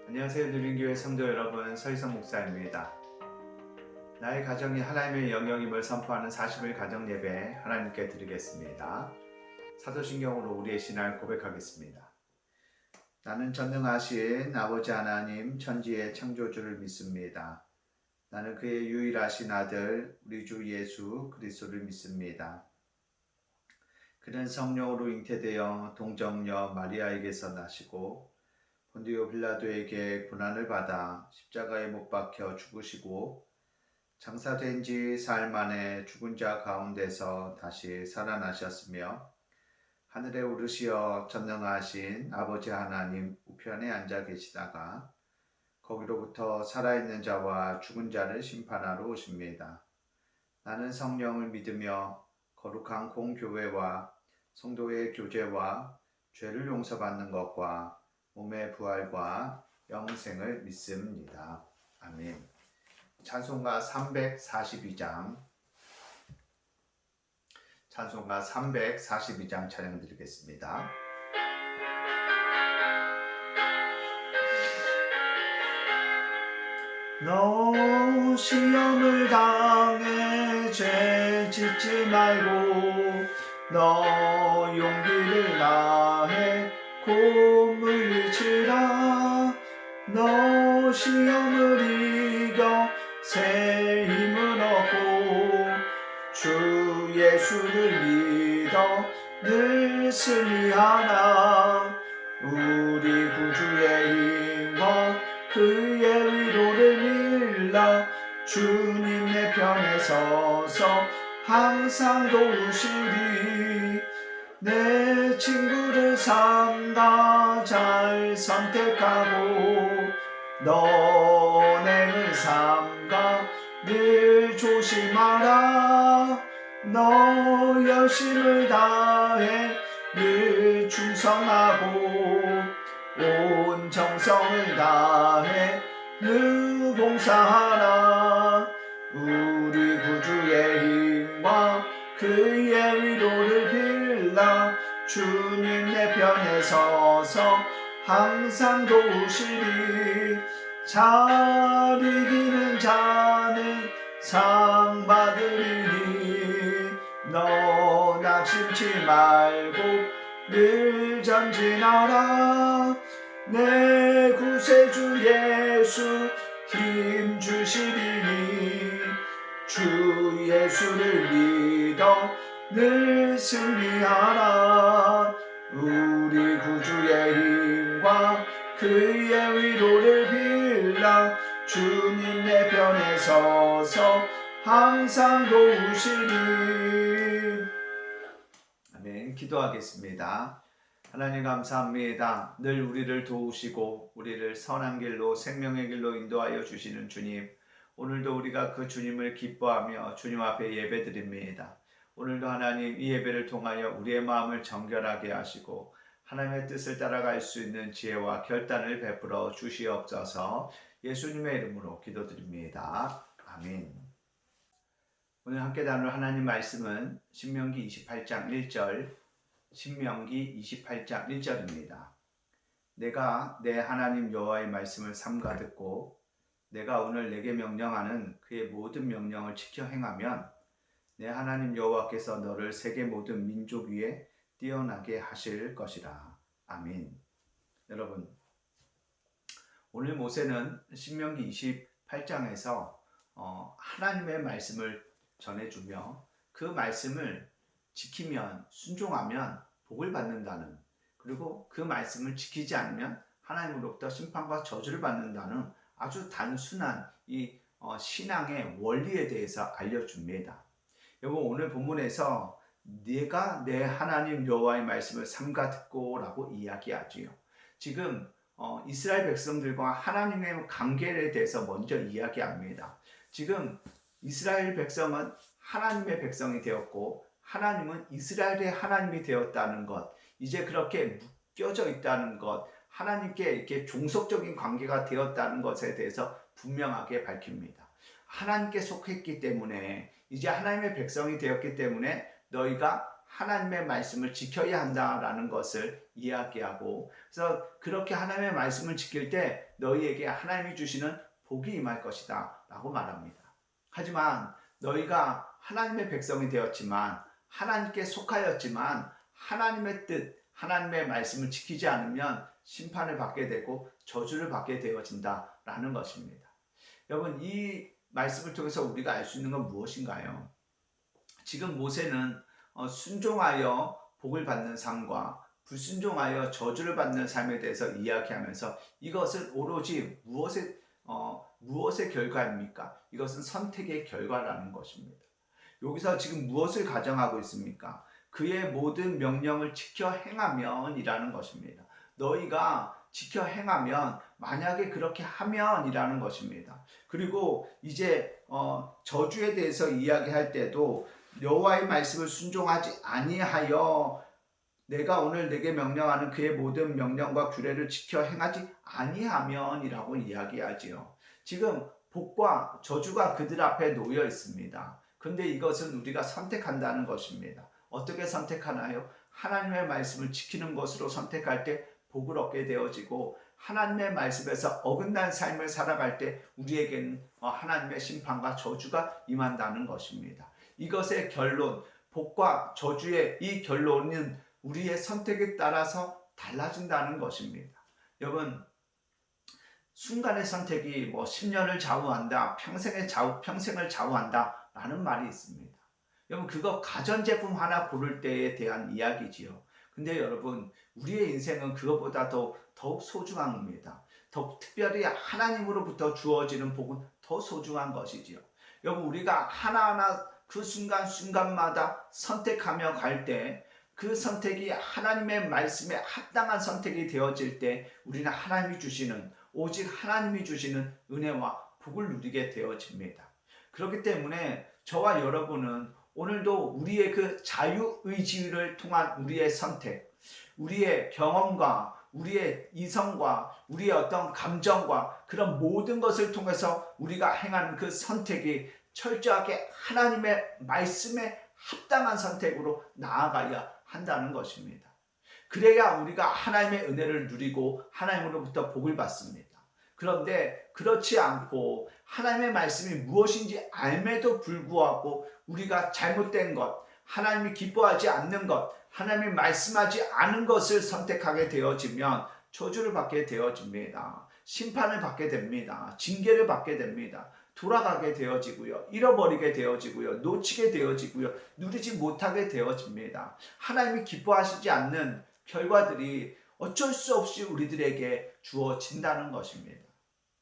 안녕하세요. 누린교회 성도 여러분, 서희성 목사입니다. 나의 가정이 하나님의 영역임을 선포하는 40일 가정 예배 하나님께 드리겠습니다. 사도신경으로 우리의 신앙을 고백하겠습니다. 나는 전능하신 아버지 하나님 천지의 창조주를 믿습니다. 나는 그의 유일하신 아들 우리 주 예수 그리스도를 믿습니다. 그는 성령으로 잉태되어 동정녀 마리아에게서 나시고 본디오 빌라도에게 고난을 받아 십자가에 못 박혀 죽으시고 장사된 지 사흘 만에 죽은 자 가운데서 다시 살아나셨으며 하늘에 오르시어 전능하신 아버지 하나님 우편에 앉아 계시다가 거기로부터 살아있는 자와 죽은 자를 심판하러 오십니다. 나는 성령을 믿으며 거룩한 공교회와 성도의 교제와 죄를 용서받는 것과 몸의 부활과 영생을 믿습니다. 아멘. 찬송가 342장 찬양 드리겠습니다. 너 시험을 당해 죄 짓지 말고 너 용기를 다해 곧 물리치라. 너 시험을 이겨 새 힘을 얻고 주 예수를 믿어 늘 승리하라. 우리 구주의 힘과 그의 위로를 빌라. 주님 내 편에 서서 항상 도우시리. 내 친구를 삼가 잘 선택하고 너네를 삼가 늘 조심하라. 너 열심을 다해 늘 충성하고 온 정성을 다해 늘 봉사하라. 우리 구주의 힘과 그의 위로를 빌라. 주님 내 편에 서서 항상 도우시리. 잘 이기는 자는 상 받으리니 너 낙심치 말고 늘 전진하라. 내 구세주 예수 힘 주시리니 주 예수를 믿어 늘 승리하라. 우리 구주의 힘과 그의 위로를 빌라. 주님 내 편에 서서 항상 도우시리. 아멘. 기도하겠습니다. 하나님 감사합니다. 늘 우리를 도우시고 우리를 선한 길로 생명의 길로 인도하여 주시는 주님, 오늘도 우리가 그 주님을 기뻐하며 주님 앞에 예배드립니다. 오늘도 하나님 이 예배를 통하여 우리의 마음을 정결하게 하시고 하나님의 뜻을 따라갈 수 있는 지혜와 결단을 베풀어 주시옵소서. 예수님의 이름으로 기도드립니다. 아멘. 오늘 함께 나눌 하나님 말씀은 신명기 28장 1절, 신명기 28장 1절입니다. 내가 내 하나님 여호와의 말씀을 삼가 듣고 내가 오늘 내게 명령하는 그의 모든 명령을 지켜 행하면 내 하나님 여호와께서 너를 세계 모든 민족 위에 뛰어나게 하실 것이라. 아멘. 여러분, 오늘 모세는 신명기 28장에서 하나님의 말씀을 전해주며 그 말씀을 지키면 순종하면 복을 받는다는, 그리고 그 말씀을 지키지 않으면 하나님으로부터 심판과 저주를 받는다는 아주 단순한 이 신앙의 원리에 대해서 알려줍니다. 여러분, 오늘 본문에서 내가 내 하나님 여호와의 말씀을 삼가 듣고 라고 이야기하지요. 지금 이스라엘 백성들과 하나님의 관계에 대해서 먼저 이야기합니다. 지금 이스라엘 백성은 하나님의 백성이 되었고 하나님은 이스라엘의 하나님이 되었다는 것, 이제 그렇게 묶여져 있다는 것, 하나님께 이렇게 종속적인 관계가 되었다는 것에 대해서 분명하게 밝힙니다. 하나님께 속했기 때문에, 이제 하나님의 백성이 되었기 때문에 너희가 하나님의 말씀을 지켜야 한다라는 것을 이야기하고, 그래서 그렇게 하나님의 말씀을 지킬 때 너희에게 하나님이 주시는 복이 임할 것이다 라고 말합니다. 하지만 너희가 하나님의 백성이 되었지만, 하나님께 속하였지만 하나님의 뜻, 하나님의 말씀을 지키지 않으면 심판을 받게 되고 저주를 받게 되어진다라는 것입니다. 여러분, 이 말씀을 통해서 우리가 알 수 있는 건 무엇인가요? 지금 모세는 순종하여 복을 받는 삶과 불순종하여 저주를 받는 삶에 대해서 이야기하면서 이것은 오로지 무엇의 결과입니까? 이것은 선택의 결과라는 것입니다. 여기서 지금 무엇을 가정하고 있습니까? 그의 모든 명령을 지켜 행하면 이라는 것입니다. 너희가 지켜 행하면, 만약에 그렇게 하면 이라는 것입니다. 그리고 이제 저주에 대해서 이야기할 때도 여호와의 말씀을 순종하지 아니하여 내가 오늘 내게 명령하는 그의 모든 명령과 규례를 지켜 행하지 아니하면 이라고 이야기하지요. 지금 복과 저주가 그들 앞에 놓여 있습니다. 근데 이것은 우리가 선택한다는 것입니다. 어떻게 선택하나요? 하나님의 말씀을 지키는 것으로 선택할 때 복을 얻게 되어지고, 하나님의 말씀에서 어긋난 삶을 살아갈 때 우리에게는 하나님의 심판과 저주가 임한다는 것입니다. 이것의 결론, 복과 저주의 이 결론은 우리의 선택에 따라서 달라진다는 것입니다. 여러분, 순간의 선택이 10년을 좌우한다, 평생을 좌우한다 라는 말이 있습니다. 여러분, 그거 가전제품 하나 고를 때에 대한 이야기지요. 근데 여러분, 우리의 인생은 그것보다 더욱 소중한 겁니다. 더욱 특별히 하나님으로부터 주어지는 복은 더 소중한 것이지요. 여러분, 우리가 하나하나 그 순간순간마다 선택하며 갈 때, 그 선택이 하나님의 말씀에 합당한 선택이 되어질 때 우리는 오직 하나님이 주시는 은혜와 복을 누리게 되어집니다. 그렇기 때문에 저와 여러분은 오늘도 우리의 그 자유의지를 통한 우리의 선택, 우리의 경험과 우리의 이성과 우리의 어떤 감정과 그런 모든 것을 통해서 우리가 행하는 그 선택이 철저하게 하나님의 말씀에 합당한 선택으로 나아가야 한다는 것입니다. 그래야 우리가 하나님의 은혜를 누리고 하나님으로부터 복을 받습니다. 그런데 그렇지 않고 하나님의 말씀이 무엇인지 알매도 불구하고 우리가 잘못된 것, 하나님이 기뻐하지 않는 것, 하나님이 말씀하지 않은 것을 선택하게 되어지면 저주를 받게 되어집니다. 심판을 받게 됩니다. 징계를 받게 됩니다. 돌아가게 되어지고요. 잃어버리게 되어지고요. 놓치게 되어지고요. 누리지 못하게 되어집니다. 하나님이 기뻐하시지 않는 결과들이 어쩔 수 없이 우리들에게 주어진다는 것입니다.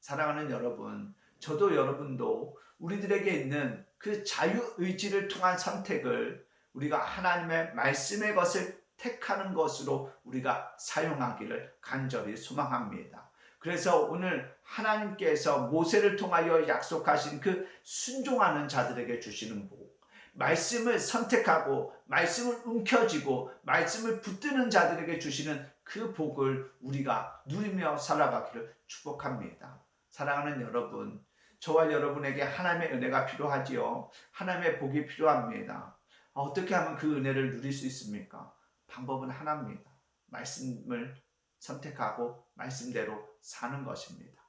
사랑하는 여러분, 저도 여러분도 우리들에게 있는 그 자유의지를 통한 선택을 우리가 하나님의 말씀의 것을 택하는 것으로 우리가 사용하기를 간절히 소망합니다. 그래서 오늘 하나님께서 모세를 통하여 약속하신 그 순종하는 자들에게 주시는 복, 말씀을 선택하고 말씀을 움켜쥐고 말씀을 붙드는 자들에게 주시는 그 복을 우리가 누리며 살아가기를 축복합니다. 사랑하는 여러분, 저와 여러분에게 하나님의 은혜가 필요하지요. 하나님의 복이 필요합니다. 어떻게 하면 그 은혜를 누릴 수 있습니까? 방법은 하나입니다. 말씀을 선택하고 말씀대로 사는 것입니다.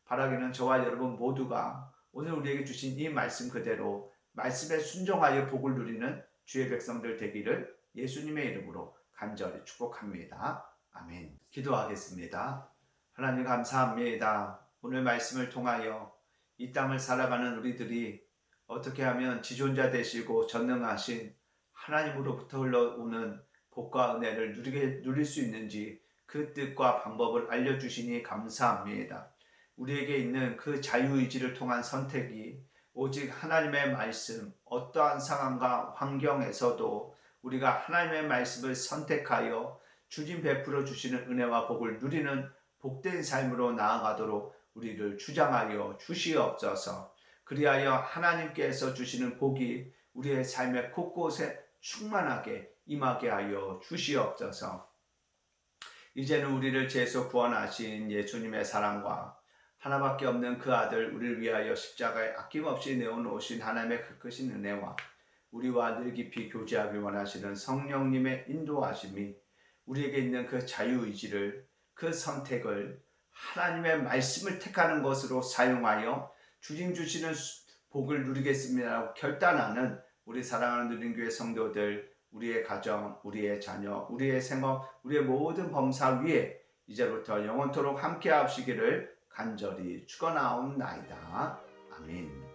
바라기는 저와 여러분 모두가 오늘 우리에게 주신 이 말씀 그대로 말씀에 순종하여 복을 누리는 주의 백성들 되기를 예수님의 이름으로 간절히 축복합니다. 아멘. 기도하겠습니다. 하나님 감사합니다. 오늘 말씀을 통하여 이 땅을 살아가는 우리들이 어떻게 하면 지존자 되시고 전능하신 하나님으로부터 흘러오는 복과 은혜를 누릴 수 있는지 그 뜻과 방법을 알려주시니 감사합니다. 우리에게 있는 그 자유의지를 통한 선택이 오직 하나님의 말씀, 어떠한 상황과 환경에서도 우리가 하나님의 말씀을 선택하여 주님 베풀어 주시는 은혜와 복을 누리는 복된 삶으로 나아가도록 우리를 주장하여 주시옵소서. 그리하여 하나님께서 주시는 복이 우리의 삶의 곳곳에 충만하게 임하게 하여 주시옵소서. 이제는 우리를 죄에서 구원하신 예수님의 사랑과 하나밖에 없는 그 아들 우리를 위하여 십자가에 아낌없이 내어놓으신 하나님의 그 크신 은혜와 우리와 늘 깊이 교제하길 원하시는 성령님의 인도하심이 우리에게 있는 그 자유의지를, 그 선택을 하나님의 말씀을 택하는 것으로 사용하여 주님 주시는 복을 누리겠습니다라고 결단하는 우리 사랑하는 누린교회 성도들, 우리의 가정, 우리의 자녀, 우리의 생업, 우리의 모든 범사 위에 이제부터 영원토록 함께 하시기를 간절히 축원하옵나이다. 아멘.